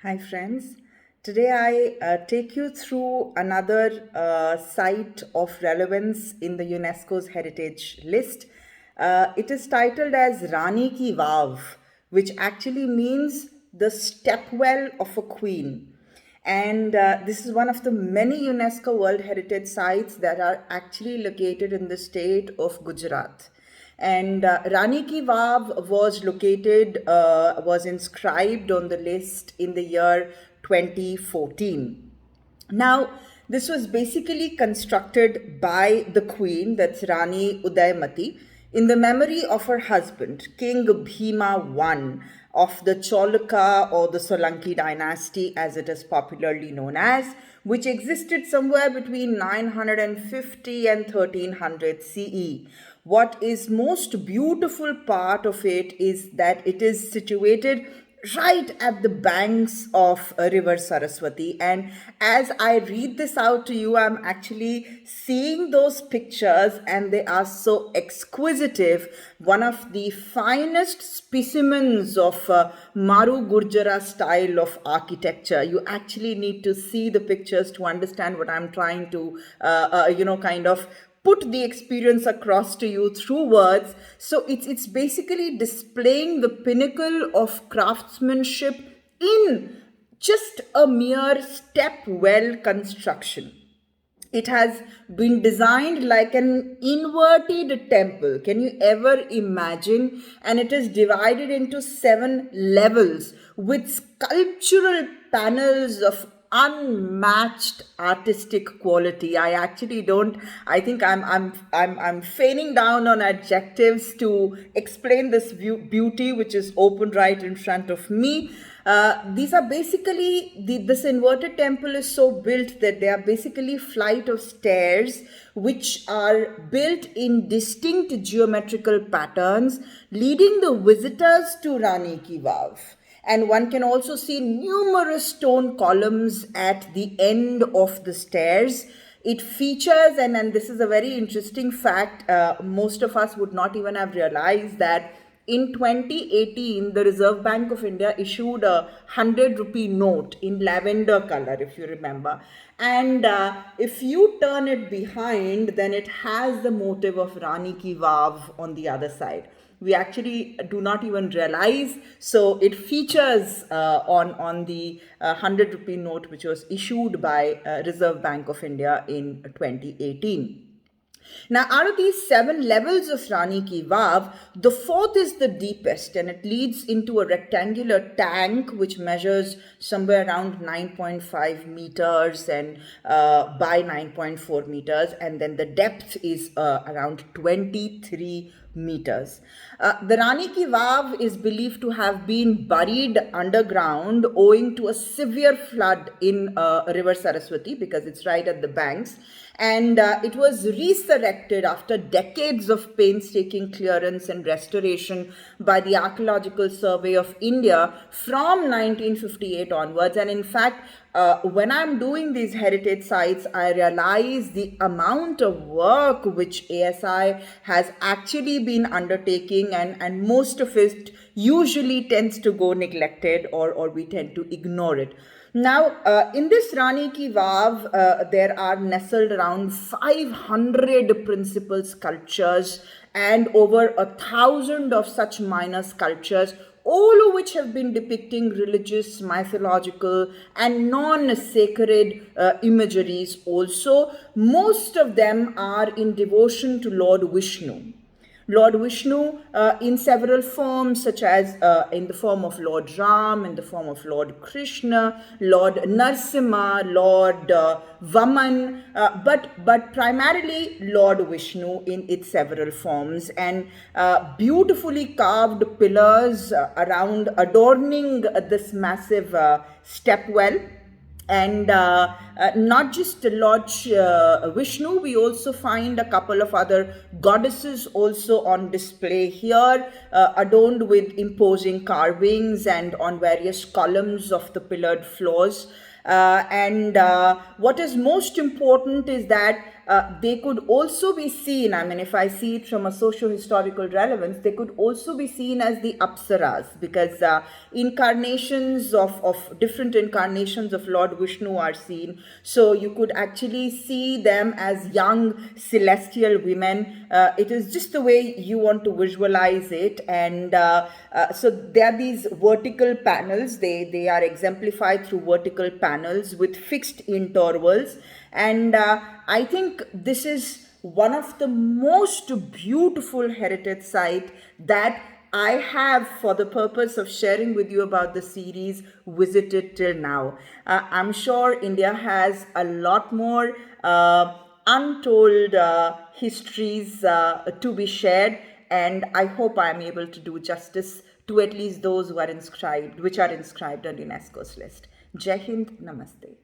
Hi, friends. Today I take you through another site of relevance in the UNESCO's heritage list. It is titled as Rani Ki Vav, which actually means the stepwell of a queen. And this is one of the many UNESCO World Heritage Sites that are actually located in the state of Gujarat. And Rani Ki Vav was inscribed on the list in the year 2014. Now, this was basically constructed by the queen, that's Rani Udaymati, in the memory of her husband, King Bhima I of the Cholaka or the Solanki dynasty, as it is popularly known as, which existed somewhere between 950 and 1300 CE. What is most beautiful part of it is that it is situated right at the banks of river Saraswati. And as I read this out to you, I'm actually seeing those pictures and they are so exquisitive. One of the finest specimens of Maru Gurjara style of architecture. You actually need to see the pictures to understand what I'm trying to, kind of put the experience across to you through words. So it's basically displaying the pinnacle of craftsmanship in just a mere step well construction. It has been designed like an inverted temple. Can you ever imagine? And it is divided into 7 levels with sculptural panels of unmatched artistic quality. I actually don't. I think I'm feigning down on adjectives to explain this beauty, which is open right in front of me. These are basically this inverted temple is so built that they are basically flight of stairs which are built in distinct geometrical patterns, leading the visitors to Rani Ki Vav. And one can also see numerous stone columns at the end of the stairs. It features, and this is a very interesting fact, most of us would not even have realized that in 2018, the Reserve Bank of India issued a 100 rupee note in lavender color, if you remember. And if you turn it behind, then it has the motive of Rani Ki Vav on the other side. We actually do not even realize. So it features on the 100 rupee note, which was issued by Reserve Bank of India in 2018. Now, out of these 7 levels of Rani Ki Vav, the fourth is the deepest and it leads into a rectangular tank which measures somewhere around 9.5 meters and by 9.4 meters, and then the depth is around 23 meters. The Rani Ki Vav is believed to have been buried underground owing to a severe flood in river Saraswati because it's right at the banks. And it was resurrected after decades of painstaking clearance and restoration by the Archaeological Survey of India from 1958 onwards. And in fact, when I'm doing these heritage sites, I realize the amount of work which ASI has actually been undertaking, and most of it usually tends to go neglected or we tend to ignore it. Now, in this Rani Ki Vav, there are nestled around 500 principal sculptures and over 1,000 of such minor sculptures, all of which have been depicting religious, mythological, and non-sacred imageries also. Most of them are in devotion to Lord Vishnu. Lord Vishnu in several forms, such as in the form of Lord Ram, in the form of Lord Krishna, Lord Narsimha, Lord Vaman, but primarily Lord Vishnu in its several forms, and beautifully carved pillars around adorning this massive stepwell. And not just Lord Vishnu, we also find a couple of other goddesses also on display here, adorned with imposing carvings and on various columns of the pillared floors. And what is most important is that they could also be seen, I mean, if I see it from a socio-historical relevance, they could also be seen as the apsaras, because incarnations of different incarnations of Lord Vishnu are seen. So you could actually see them as young celestial women. It is just the way you want to visualize it. And so there are these vertical panels. They are exemplified through vertical panels with fixed intervals. And I think this is one of the most beautiful heritage site that I have, for the purpose of sharing with you about the series, visited till now. I'm sure India has a lot more untold histories to be shared, and I hope I'm able to do justice to at least those who are inscribed, which are inscribed on UNESCO's list. Jai Hind, Namaste.